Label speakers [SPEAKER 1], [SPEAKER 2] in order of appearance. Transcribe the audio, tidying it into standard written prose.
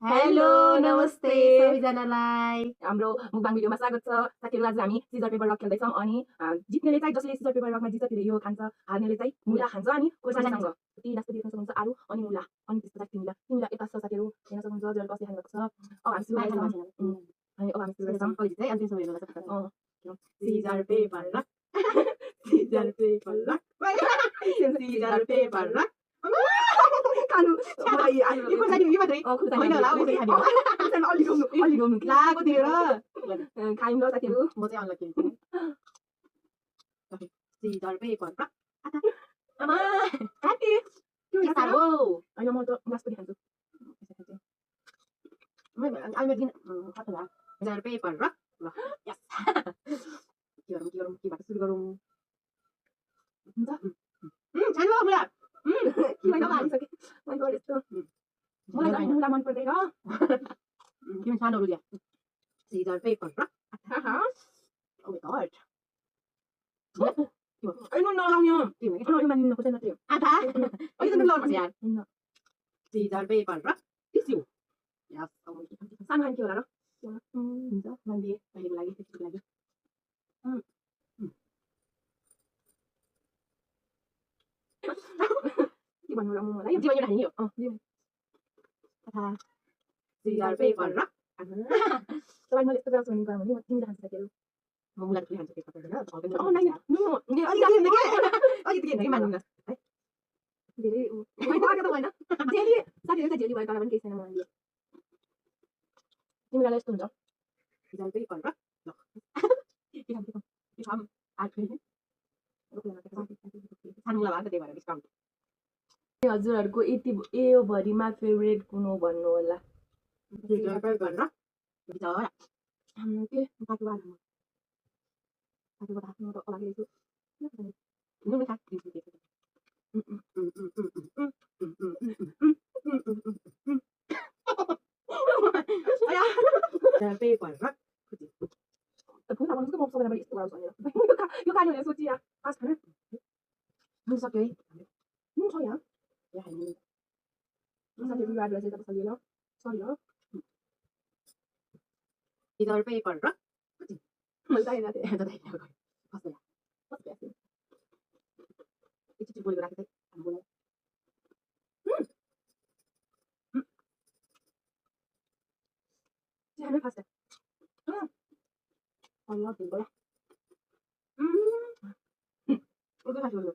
[SPEAKER 1] Hello नमस्ते सबैजनालाई हाम्रो मुकबाङ भिडियोमा स्वागत छ। साथीहरू आज हामी सिजर पेपर रक खेल्दैछौँ अनि जित्नेले चाहिँ जसले सिजर पेपर रकमा जित्छ त्यसले यो खान्छ, हार्नेले चाहिँ मुला खान्छ अनि खोर्सानीसँग ती नास्ता देख्न सक्नुहुन्छ आलु अनि मुला अनि त्यसपछि तिमीला तिमीला यता छ साथीहरू हेर्न सक्नुहुन्छ जसले कसले खानु भएको छ। अब हामी सुरु गर्छौँ अनि अब हामी सुरु गर्छौँ कहिले चाहिँ अन्तिम समय हेर्न सक्छ। Scissor paper rock scissor paper rock scissor paper rock खानु मलाई आलु यो खोर्सानी यो मात्रै होइन होला यसरी खाने हो अलि गाउनु लागो दिएर खायौँ ल साथीहरू म चाहिँ अनलकी हुन्छु सिजर पेपर रक आमा काटे के साह्रो होइन म त ग्लास पनि खान्छु अहिले दिन खत्तम भयो सिजर पेपर रक ल यस के भएको सुरु गरौँ हुन्छ खानु हो मुला किन हालिसकेँ मैले गरेँ यस्तो मलाई त मुला मन पर्दैन किन सानो रुलिया scissors paper rock oh my god ay no nalaw niyo ano yung manin ko sa natin ata ay ito nalaw mas yan scissors paper rock tissue yes सानो खाने के होला र हुन्छ मैले अहिलेको लागि त्यसको लागि के भन्नु र मलाई यो जीवन हाल्ने हो सिजर पेपर रक तपाईँ मैले यस्तो गराउँछु भने म तिमीले खान्छ साथीहरू म मुला पनि खान्छु पेपर पर्दैन oh नाइ नो अलिकति के मान्नु है धेरै मैले आएको त होइन जेली साथीहरू त जेली भयो तर पनि केही छैन मलाई तिमीलाई यस्तो हुन्छ सिजर पेपर रक के खाम आफै सानोलाई भन्छ त्यही भएर डिस्काउन्ट हजुरहरूको यो भरिमा फेभरेट कुन हो भन्नु होला सिजर पेपर रक बिचरा के पाटो हाल्नु पाटो हाल्नु त अगाडि छु नुन खा पेपर रक पुरा भन्नुको म सबैलाई यस्तो गराउँछु भनेर यो खानु भनेर सोचिया पास खानु नुन सक्यो है नुन छ यहाँ यहाँ खानु साथीहरू यो आएर चाहिँ तपाईँ सकिएन सरी हो सिजर पेपर रक मैले चाहिएको थिएँ त कस्तो कस्तो एकचोटि बोलेको राखेँ चाहिँ बोलायो चाहिँ fast Allah tinggal udah kasih dulu